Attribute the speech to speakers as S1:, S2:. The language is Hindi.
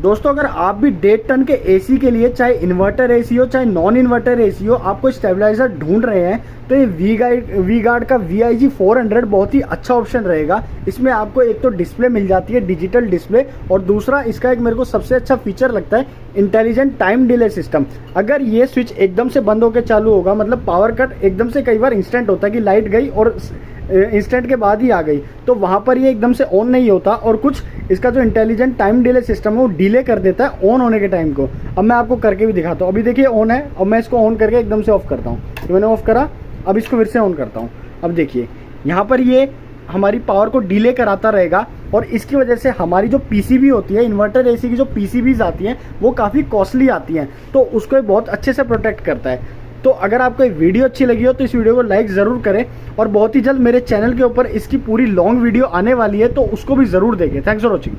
S1: दोस्तों अगर आप भी 1.5 टन के एसी के लिए चाहे इन्वर्टर एसी हो चाहे नॉन इन्वर्टर एसी हो आपको स्टेबलाइजर ढूंढ रहे हैं तो ये वी गार्ड का VIG 400 बहुत ही अच्छा ऑप्शन रहेगा। इसमें आपको एक तो डिस्प्ले मिल जाती है डिजिटल डिस्प्ले, और दूसरा इसका एक मेरे को सबसे अच्छा फीचर लगता है इंटेलिजेंट टाइम डिले सिस्टम। अगर ये स्विच एकदम से बंद होकर चालू होगा, मतलब पावर कट एकदम से कई बार इंस्टेंट होता है कि लाइट गई और इंस्टेंट के बाद ही आ गई, तो वहाँ पर ये एकदम से ऑन नहीं होता और कुछ इसका जो इंटेलिजेंट टाइम डिले सिस्टम है वो डिले कर देता है ऑन होने के टाइम को। अब मैं आपको करके भी दिखाता हूँ। अभी देखिए ऑन है, अब मैं इसको ऑन करके एकदम से ऑफ करता हूँ। तो मैंने ऑफ करा, अब इसको फिर से ऑन करता हूँ। अब देखिए यहाँ पर ये हमारी पावर को डिले कराता रहेगा और इसकी वजह से हमारी जो PCB होती है, इन्वर्टर एसी की जो PCBs आती हैं वो काफ़ी कॉस्टली आती हैं, तो उसको बहुत अच्छे से प्रोटेक्ट करता है। तो अगर आपको ये वीडियो अच्छी लगी हो तो इस वीडियो को लाइक ज़रूर करें, और बहुत ही जल्द मेरे चैनल के ऊपर इसकी पूरी लॉन्ग वीडियो आने वाली है तो उसको भी ज़रूर देखें। Thanks for watching.